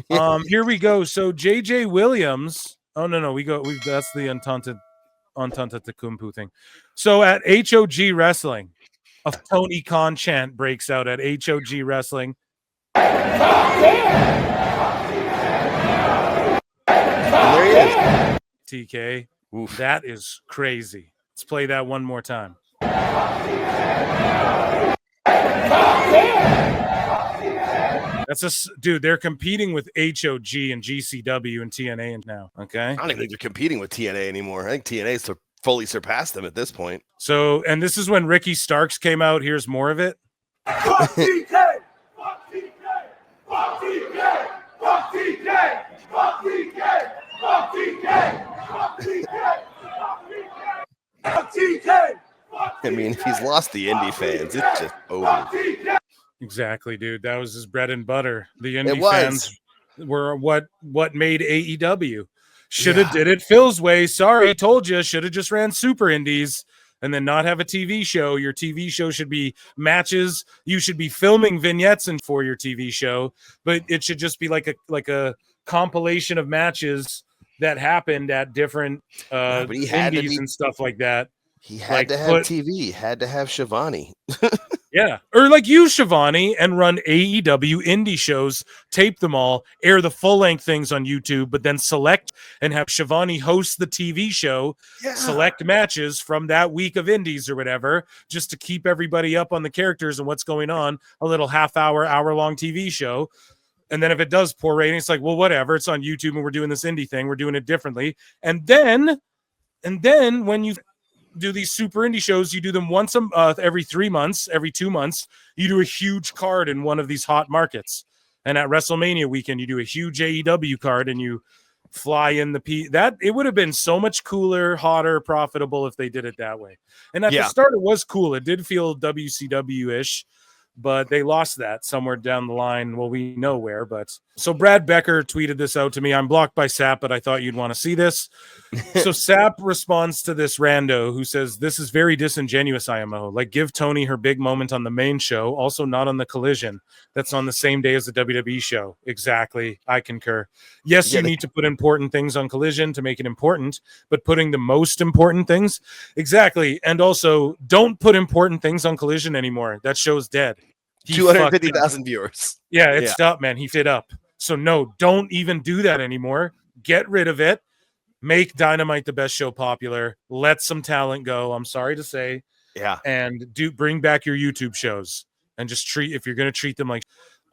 Here we go. So JJ Williams. Oh no, that's the Entente Tecumpu thing. So at HOG Wrestling, a Tony Khan chant breaks out at HOG Wrestling. There he is. TK. Oof. That is crazy. Let's play that one more time. That's dude. They're competing with HOG and GCW and TNA now. Okay. I don't even think they're competing with TNA anymore. I think TNA's fully surpassed them at this point. So, and this is when Ricky Starks came out. Here's more of it. Fuck TK! Fuck TK! Fuck TK! Fuck TK! Fuck TK! Fuck TK! Fuck TK! Fuck TK! I mean, if he's lost the indie fans, it's just over. Exactly, dude. That was his bread and butter. The indie fans were what made AEW. Should have did it Phil's way. Sorry, told you. Should have just ran Super Indies and then not have a TV show. Your TV show should be matches. You should be filming vignettes for your TV show, but it should just be like a compilation of matches that happened at different indies and stuff like that. He had to have TV. Had to have Shivani. Yeah. Or like you, Shivani, and run AEW indie shows, tape them all, air the full-length things on YouTube, but then select and have Shivani host the TV show, select matches from that week of indies or whatever, just to keep everybody up on the characters and what's going on, a little hour-long TV show. And then if it does poor ratings, it's like, well, whatever. It's on YouTube and we're doing this indie thing. We're doing it differently. And then when you do these super indie shows, you do them once every 3 months, every 2 months, you do a huge card in one of these hot markets. And at WrestleMania weekend, you do a huge AEW card and you fly in that it would have been so much cooler, hotter, profitable if they did it that way. And at the start, it was cool. It did feel WCW-ish, but they lost that somewhere down the line. Well, we know where, but so Brad Becker tweeted this out to me. I'm blocked by Sap, but I thought you'd want to see this. So Sap responds to this rando who says, this is very disingenuous, IMO. Like, give Tony her big moment on the main show, also not on the Collision. That's on the same day as the WWE show. Exactly. I concur. Yes, you need to put important things on Collision to make it important, but putting the most important things. Exactly. And also, don't put important things on Collision anymore. That show's dead. 250,000 viewers. Yeah, it's up, man. He fit up. So no, don't even do that anymore. Get rid of it. Make Dynamite the best show popular. Let some talent go. I'm sorry to say. Yeah. And bring back your YouTube shows and just if you're going to treat them like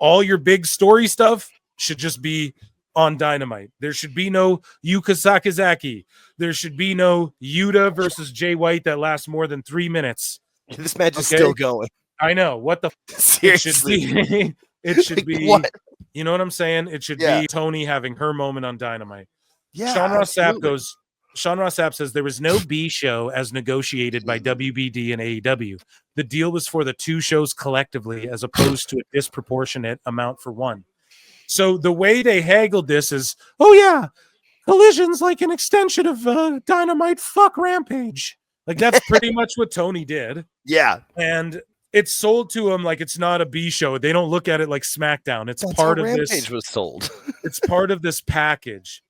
all your big story stuff should just be on Dynamite. There should be no Yuka Sakazaki. There should be no Yuta versus Jay White that lasts more than 3 minutes. This match is still going. I know. What the seriously? It should be what? You know what I'm saying? It should be Tony having her moment on Dynamite. Yeah. Sean Ross Sapp says there was no B show as negotiated by WBD and AEW. The deal was for the two shows collectively as opposed to a disproportionate amount for one. So the way they haggled this is, Collision's like an extension of Dynamite. Fuck Rampage. Like that's pretty much what Tony did. Yeah. And it's sold to them like it's not a B show. They don't look at it like SmackDown. That's part of Rampage this. Rampage was sold. It's part of this package.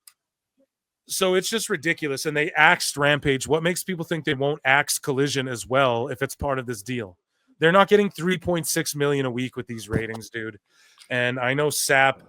So it's just ridiculous. And they axed Rampage. What makes people think they won't axe Collision as well if it's part of this deal? They're not getting 3.6 million a week with these ratings, dude. And I know Sapp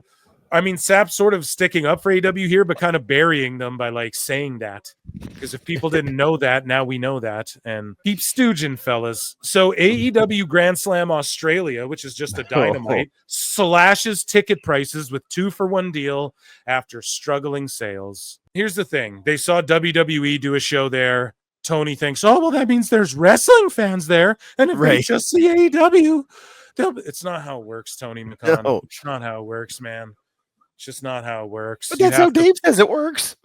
sort of sticking up for AEW here, but kind of burying them by like saying that. Because if people didn't know that, now we know that. And keep stooging, fellas. So AEW Grand Slam Australia, which is just a Dynamite, slashes ticket prices with 2-for-1 deal after struggling sales. Here's the thing. They saw WWE do a show there. Tony thinks, oh, well, that means there's wrestling fans there. And if they just see AEW, it's not how it works, Tony McCann. No. It's not how it works, man. It's just not how it works. But that's how Dave says it works.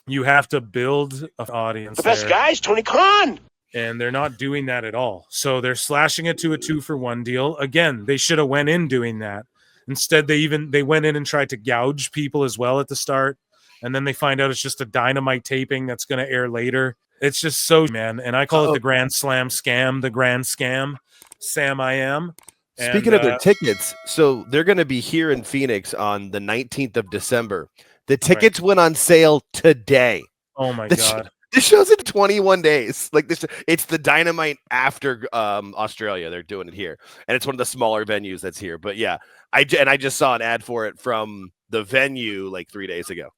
You have to build an audience. The best guys, Tony Khan. And they're not doing that at all. So they're slashing it to a 2-for-1 deal. Again, they should have went in doing that. Instead, they went in and tried to gouge people as well at the start. And then they find out it's just a Dynamite taping that's going to air later. It's just so, man. And I call it the Grand Slam scam, the Grand Scam. Sam I am. Speaking of their tickets, so they're going to be here in Phoenix on the 19th of December. The tickets went on sale today. Oh my This God. This show's in 21 days. Like this, it's the Dynamite after Australia. They're doing it here, and it's one of the smaller venues that's here. But yeah, I just saw an ad for it from the venue like 3 days ago.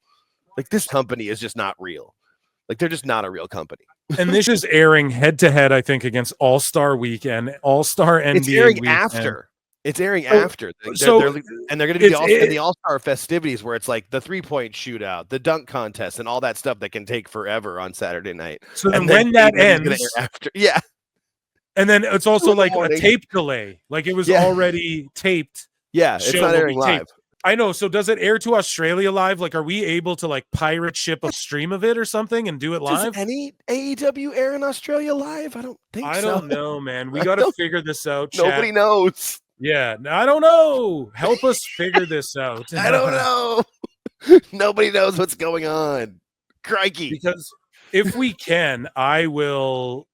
Like this company is just not real. Like they're just not a real company. And this is airing head to head, I think, against All-Star Weekend, All-Star NBA It's airing Weekend. after. It's airing after. They're going to be in the All-Star festivities where it's like the 3-point shootout, the dunk contest, and all that stuff that can take forever on Saturday night. So and then when that ends, after, yeah. And then it's also like a tape delay. Like it was already taped. Yeah, it's not airing live. I know. So does it air to Australia live? Like, are we able to like pirate ship a stream of it or something and do it live? Does any AEW air in Australia live? I don't think so. I don't know, man. We got to figure this out. Nobody knows. Yeah, I don't know. Help us figure this out. I don't know. Nobody knows what's going on. Crikey. Because if we can, I will,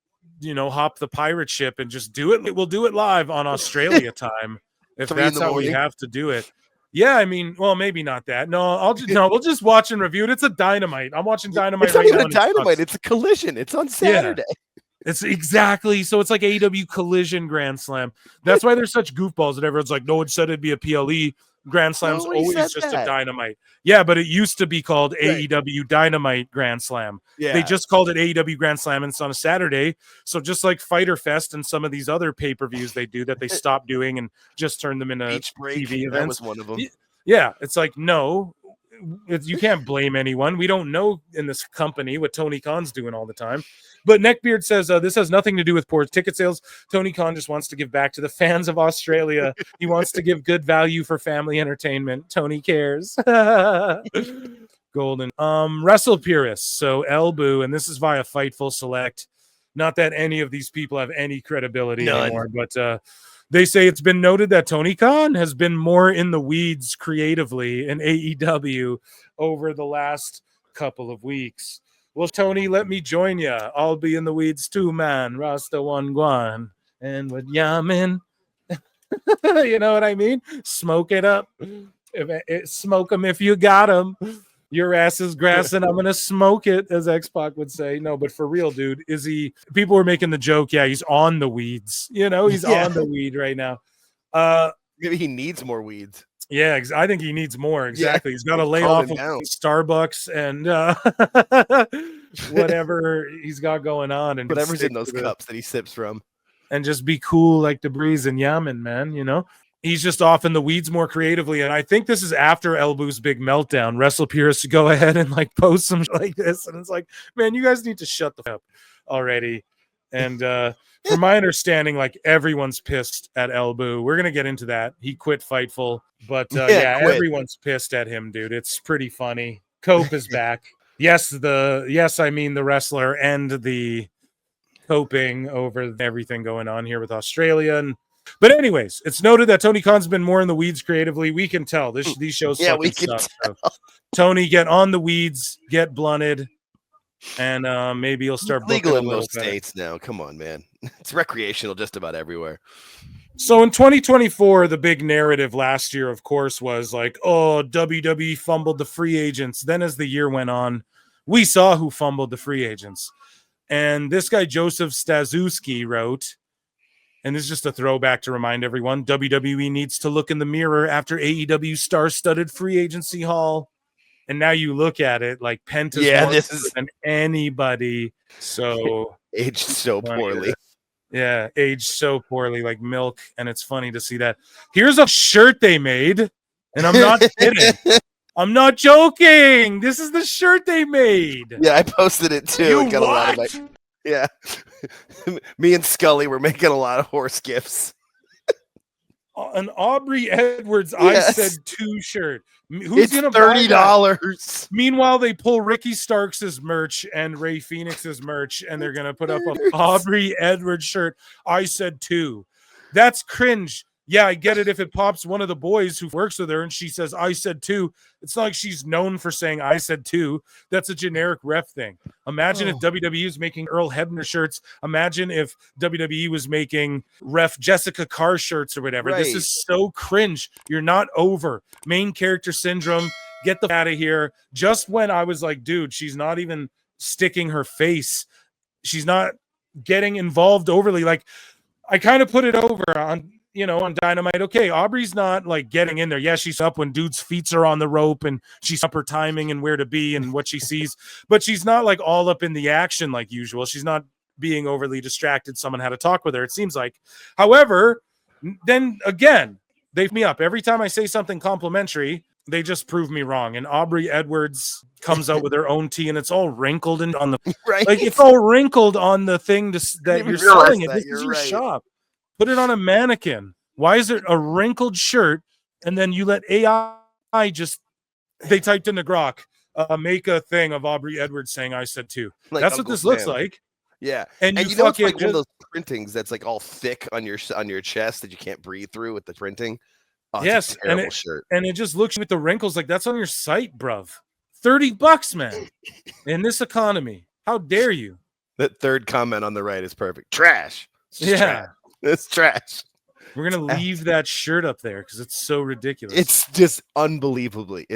hop the pirate ship and just do it. We'll do it live on Australia time if that's how we have to do it. Yeah, I mean, well, maybe not that. No, we'll just watch and review it. It's a Dynamite. I'm watching Dynamite. It's not even a Dynamite. It's a Collision. It's on Saturday. Yeah. It's exactly so. It's like AEW Collision Grand Slam. That's why there's such goofballs that everyone's like, no one said it'd be a PLE. Grand Slam's always just a Dynamite. Yeah, but it used to be called AEW Dynamite Grand Slam. Yeah. They just called it AEW Grand Slam, and it's on a Saturday. So just like Fyter Fest and some of these other pay-per-views they do that they stopped doing and just turned them into TV events. That was one of them. Yeah, it's like, no, you can't blame anyone. We don't know in this company what Tony Khan's doing all the time. But Neckbeard says this has nothing to do with poor ticket sales. Tony Khan just wants to give back to the fans of Australia. He wants to give good value for family entertainment. Tony cares. Golden. Wrestle purists. So Elbu, and this is via Fightful Select. Not that any of these people have any credibility anymore, but they say it's been noted that Tony Khan has been more in the weeds creatively in AEW over the last couple of weeks. Well, Tony, let me join you. I'll be in the weeds too, man. Rasta one guan. And with Yamin. You know what I mean? Smoke it up. Smoke them if you got them. Your ass is grass and I'm going to smoke it, as X-Pac would say. No, but for real, dude, is he... People were making the joke, yeah, he's on the weeds. He's on the weed right now. Maybe he needs more weeds. Yeah, I think he needs more. Exactly. Yeah, he's got to lay off of Starbucks and whatever he's got going on. And whatever's in those cups that he sips from. And just be cool like the breeze in Yemen, man, He's just off in the weeds more creatively. And I think this is after Elbu's big meltdown. Wrestle Purists go ahead and like post some like this. And it's like, man, you guys need to shut the fuck up already. And from my understanding, like everyone's pissed at Elbu. We're going to get into that. He quit Fightful. But everyone's pissed at him, dude. It's pretty funny. Cope is back. I mean the wrestler and the coping over everything going on here with Australia. But anyways, it's noted that Tony Khan's been more in the weeds creatively. We can tell these shows. Yeah, we can tell. So, Tony, get on the weeds, get blunted, and maybe you'll start legal in most states now. Come on, man. It's recreational just about everywhere. So in 2024, the big narrative last year, of course, was like, oh, WWE fumbled the free agents. Then as the year went on, we saw who fumbled the free agents. And this guy, Joseph Staszewski, wrote, and this is just a throwback to remind everyone, WWE needs to look in the mirror after AEW star-studded free agency haul. And now you look at it like Penta's more than anybody. So aged so poorly. Yeah, aged so poorly, like milk, and it's funny to see that. Here's a shirt they made, and I'm not kidding. I'm not joking. This is the shirt they made. Yeah, I posted it too. Got a lot of yeah. Me and Scully were making a lot of horse gifts. An Aubrey Edwards, yes. I said 2 shirt. Who's going to $30? Meanwhile, they pull Ricky Starks' merch and Rey Fenix's merch, and they're going to put up an Aubrey Edwards shirt. I said 2. That's cringe. Yeah, I get it if it pops one of the boys who works with her and she says, I said two. It's not like she's known for saying I said two. That's a generic ref thing. Imagine if WWE was making Earl Hebner shirts. Imagine if WWE was making ref Jessica Carr shirts or whatever. This is so cringe. You're not over. Main character syndrome. Get the out of here. Just when I was like, dude, she's not even sticking her face. She's not getting involved overly. Like, I kind of put it over on, on Dynamite. Okay, Aubrey's not like getting in there. Yeah, she's up when dudes' feet are on the rope and she's up her timing and where to be and what she sees, but she's not like all up in the action like usual. She's not being overly distracted. Someone had to talk with her, it seems like. However, then again, they me up. Every time I say something complimentary, they just prove me wrong. And Aubrey Edwards comes out with her own tea, and it's all wrinkled and on the like it's all wrinkled on the thing that you're selling it. This is your shop. Put it on a mannequin. Why is it a wrinkled shirt? And then you let AI they typed in the grok, make a thing of Aubrey Edwards saying I said two. Like that's Uncle what this Sam. Looks like. Yeah, and you know it's like one of those printings that's like all thick on your chest that you can't breathe through with the printing. Oh, yes, and it just looks with the wrinkles like that's on your site, bruv. $30, man. In this economy, how dare you? That third comment on the right is perfect. Trash. It's trash. We're gonna leave that shirt up there because it's so ridiculous. It's just unbelievably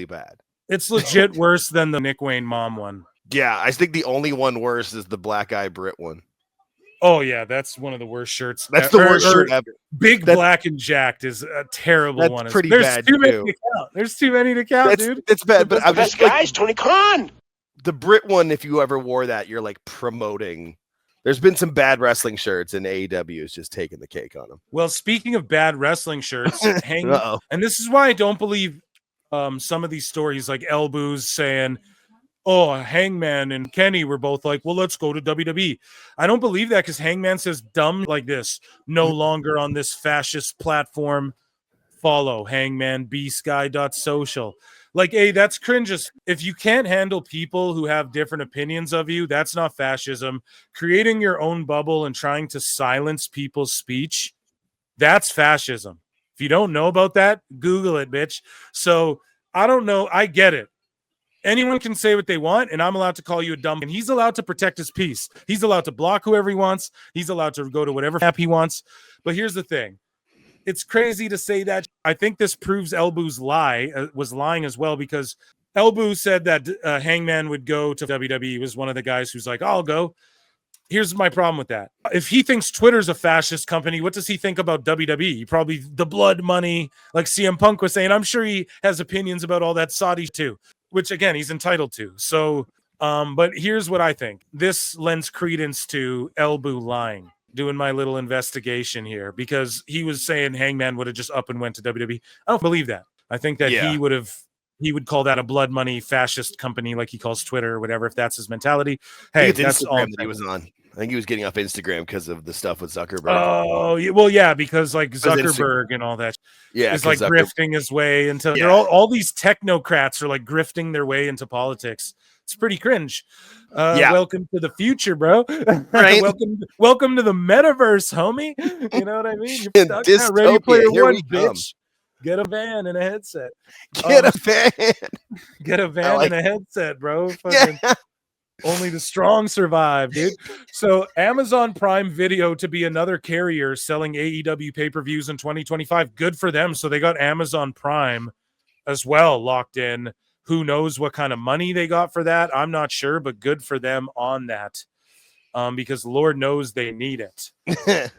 bad. It's legit worse than the Nick Wayne mom one. Yeah, I think the only one worse is the Black Eye Brit one. Oh yeah, that's one of the worst shirts. That's the worst shirt ever. Black and Jacked is a terrible one. Pretty bad. There's too many to count, dude. It's bad, but I'm just guys, Tony Khan. The Brit one, if you ever wore that, you're like promoting. There's been some bad wrestling shirts, and AEW is just taking the cake on them. Well, speaking of bad wrestling shirts, and this is why I don't believe some of these stories, like Elbows saying, oh, Hangman and Kenny were both like, well, let's go to WWE. I don't believe that because Hangman says dumb like this, no longer on this fascist platform. Follow Hangman bsky.social. Like, hey, that's cringe. If you can't handle people who have different opinions of you, that's not fascism. Creating your own bubble and trying to silence people's speech, that's fascism. If you don't know about that, Google it, bitch. So I don't know. I get it. Anyone can say what they want, and I'm allowed to call you a dumb. And he's allowed to protect his peace. He's allowed to block whoever he wants. He's allowed to go to whatever app he wants. But here's the thing. It's crazy to say that. I think this proves Elboo's was lying as well, because Elboo said that Hangman would go to WWE. He was one of the guys who's like, I'll go. Here's my problem with that. If he thinks Twitter's a fascist company, what does he think about WWE? Probably the blood money, like CM Punk was saying. I'm sure he has opinions about all that Saudi too, which again, he's entitled to. So, but here's what I think. This lends credence to Elboo lying, doing my little investigation here, because he was saying Hangman would have just up and went to WWE. I don't believe that. I think that he would call that a blood money fascist company, like he calls Twitter or whatever, if that's his mentality. Hey, that's Instagram all that he was on. I think he was getting off Instagram because of the stuff with Zuckerberg. Oh, well, yeah, because like Zuckerberg and all that is like grifting his way into. They're all these technocrats are like grifting their way into politics. It's pretty cringe. Welcome to the future, bro. Right? welcome to the metaverse, homie. You know what I mean? You're stuck now. Ready Player One, bitch. Get a van and a headset. Get a van. Get a van and a headset, bro. Fucking, only the strong survive, dude. So Amazon Prime Video to be another carrier selling AEW pay-per-views in 2025. Good for them. So they got Amazon Prime as well locked in. Who knows what kind of money they got for that? I'm not sure, but good for them on that, because Lord knows they need it.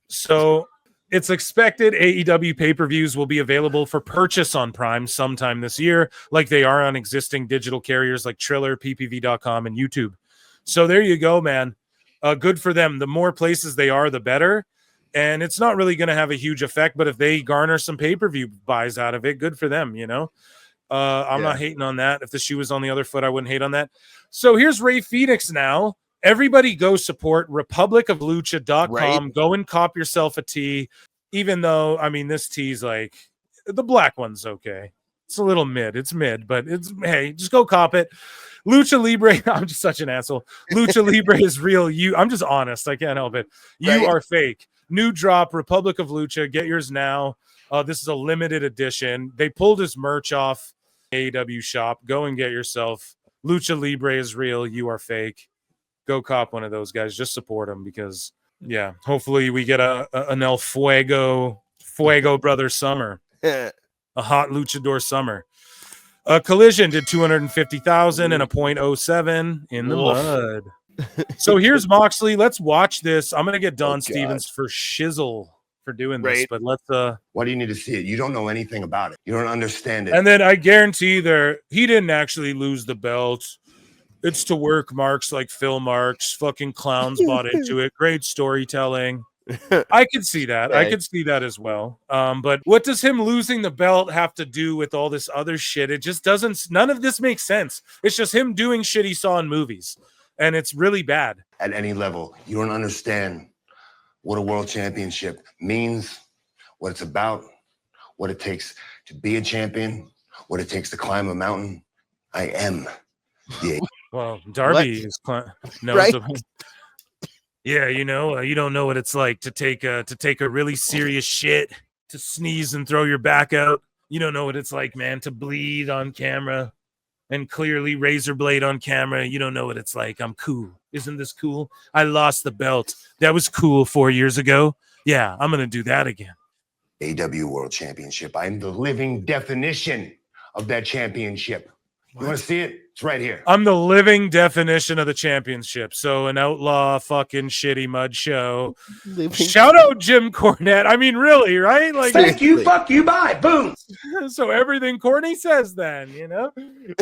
So it's expected AEW pay-per-views will be available for purchase on Prime sometime this year, like they are on existing digital carriers like Triller, PPV.com, and YouTube. So there you go, man. Good for them. The more places they are, the better. And it's not really going to have a huge effect, but if they garner some pay-per-view buys out of it, good for them, you know? I'm not hating on that. If the shoe was on the other foot, I wouldn't hate on that. So here's Rey Fenix now. Everybody go support republicoflucha.com. Right. Go and cop yourself a tee. Even though, I mean, this tee's like, the black one's okay. It's a little mid. It's mid, but hey, just go cop it. Lucha Libre, I'm just such an asshole. Lucha Libre is real. I'm just honest. I can't help it. You are fake. New drop, Republic of Lucha. Get yours now. This is a limited edition. They pulled his merch off AEW shop. Go and get yourself. Lucha Libre is real. You are fake. Go cop one of those guys. Just support them because, yeah, hopefully we get an El Fuego Brother summer. A hot luchador summer. Collision did 250,000 and a .07 in the mud. So here's Moxley. Let's watch this. I'm gonna get Don Stevens for shizzle for doing this, but let's why do you need to see it? You don't know anything about it. You don't understand it. And then I guarantee he didn't actually lose the belt. It's to work marks like Phil Marks. Fucking clowns bought into it. Great storytelling. I could see that. I could see that as well. But what does him losing the belt have to do with all this other shit? It just doesn't. None of this makes sense. It's just him doing shit he saw in movies, and it's really bad. At any level, you don't understand what a world championship means, what it's about, what it takes to be a champion, what it takes to climb a mountain. I am the. Well, Darby is knows about. Yeah, you don't know what it's like to take a really serious shit, to sneeze and throw your back out. You don't know what it's like, man, to bleed on camera and clearly razor blade on camera. You don't know what it's like. I'm cool. Isn't this cool? I lost the belt. That was cool 4 years ago. Yeah, I'm going to do that again. AEW World Championship. I'm the living definition of that championship. You want to see it? It's right here. I'm the living definition of the championship. So an outlaw fucking shitty mud show. Shout out Jim Cornette. I mean, really, right? Like, thank you, fuck you, bye, boom. So everything Courtney says then,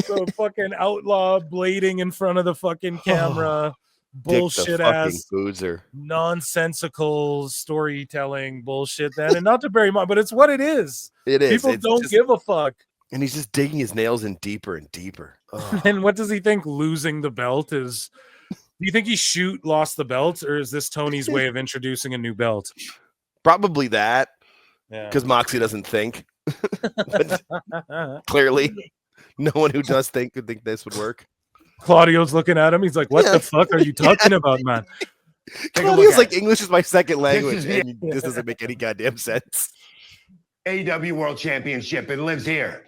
So fucking outlaw blading in front of the fucking camera. Bullshit ass boozer. Nonsensical storytelling bullshit then. And not to bury much, but it's what it is. It is. People don't give a fuck. And he's just digging his nails in deeper and deeper. And what does he think losing the belt is? Do you think he lost the belt, or is this Tony's way of introducing a new belt? Probably that. Yeah. Because Moxley doesn't think. Clearly, no one who does think would think this would work. Claudio's looking at him. He's like, what the fuck are you talking about, man? Claudio's like, English is my second language. And this doesn't make any goddamn sense. AEW World Championship. It lives here.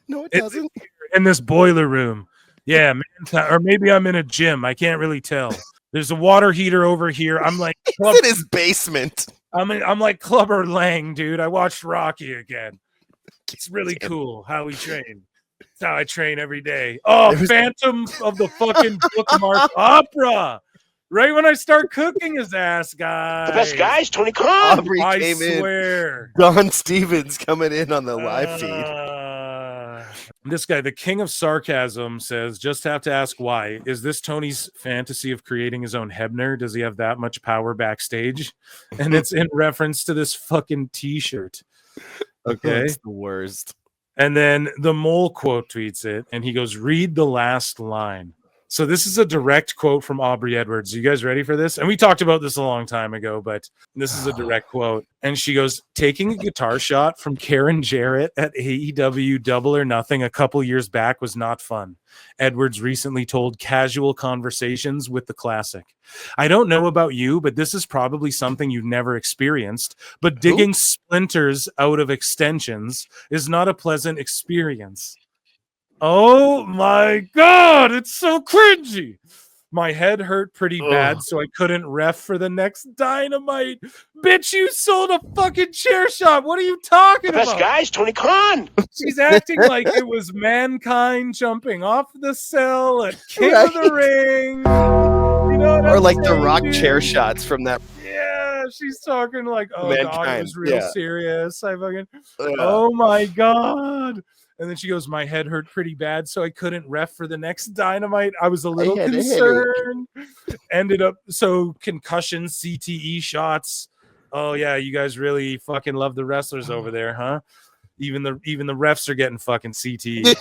No, it doesn't. In this boiler room. Yeah, man. Or maybe I'm in a gym. I can't really tell. There's a water heater over here. I'm like, it's in his basement. I'm like Clubber Lang, dude. I watched Rocky again. It's really cool how we train. It's how I train every day. Oh, Phantom of the fucking Bookmark Opera. Right when I start cooking his ass, guys. The best guys, Tony Khan. Aubrey I swear. Don Stevens coming in on the live feed. This guy, the king of sarcasm, says, just have to ask why. Is this Tony's fantasy of creating his own Hebner? Does he have that much power backstage? And it's in reference to this fucking t-shirt. Okay. It's the worst. And then the mole quote tweets it, and he goes, read the last line. So this is a direct quote from Aubrey Edwards. You guys ready for this? And we talked about this a long time ago, but this is a direct quote. And she goes, taking a guitar shot from Karen Jarrett at AEW Double or Nothing a couple years back was not fun. Edwards recently told Casual Conversations with the Classic. I don't know about you, but this is probably something you've never experienced. But digging splinters out of extensions is not a pleasant experience. Oh my God, it's so cringy. My head hurt pretty bad, so I couldn't ref for the next Dynamite. Bitch, you sold a fucking chair shot. What are you talking about? Best guys, Tony Khan. She's acting like it was Mankind jumping off the cell at King of the Ring. You know what or I'm like saying, the Rock dude? chair shots from that. Yeah, she's talking like, oh, Mankind, God, it was real yeah. serious. Oh my God. And then she goes, my head hurt pretty bad, so I couldn't ref for the next Dynamite. I was a little concerned. Ended up, so concussion, CTE shots. Oh, yeah, you guys really fucking love the wrestlers over there, huh? Even the refs are getting fucking CTE.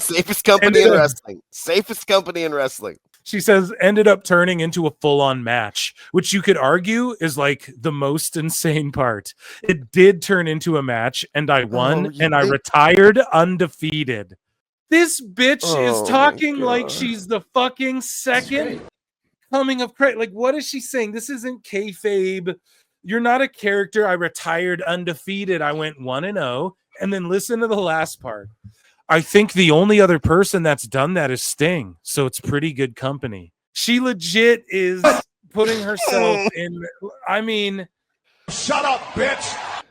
Safest company in wrestling. Safest company in wrestling. She says, ended up turning into a full-on match, which you could argue is like the most insane part. It did turn into a match, and I won, I retired undefeated. This bitch is talking like she's the fucking second coming of Christ. Like, what is she saying? This isn't kayfabe. You're not a character. I retired undefeated. I went 1-0. And then listen to the last part. I think the only other person that's done that is Sting. So it's pretty good company. She legit is putting herself in. I mean, Shut up, bitch.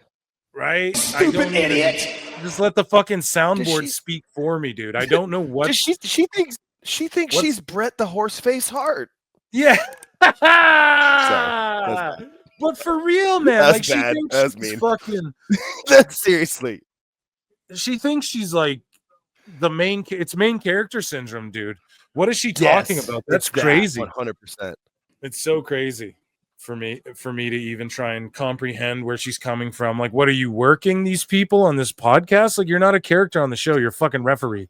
right? Stupid idiot. Just let the fucking soundboard speak for me, dude. I don't know what she thinks she's Bret the Horseface Hart. Yeah. Sorry. But for real, man. That's like bad. she thinks That's she's mean. fucking That's seriously. She thinks she's like the it's main character syndrome, dude. What is she talking about? That's crazy. 100%. It's so crazy for me to even try and comprehend where she's coming from. Like, what are you working these people on this podcast? Like, you're not a character on the show. You're a fucking referee.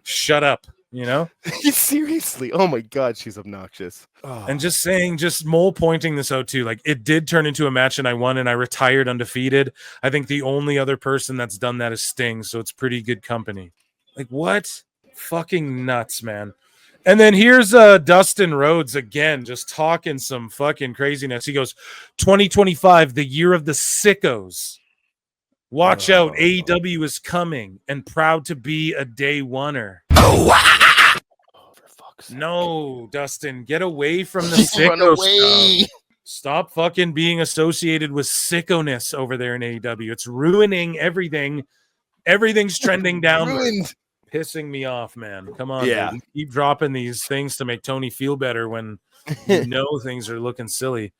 Shut up. You know? Seriously. Oh my God, she's obnoxious. And just Mole pointing this out too. Like, it did turn into a match and I won and I retired undefeated. I think the only other person that's done that is Sting. So it's pretty good company. Like, what? Fucking nuts, man. And then here's Dustin Rhodes again, just talking some fucking craziness. He goes, 2025, the year of the sickos. Watch out. AEW is coming and proud to be a day oneer. No, Dustin, get away from the sicko stuff. Stop fucking being associated with sickoness over there in AEW. It's ruining everything. Everything's trending downward. Pissing me off, man. Come on, dude. Keep dropping these things to make Tony feel better when you know things are looking silly.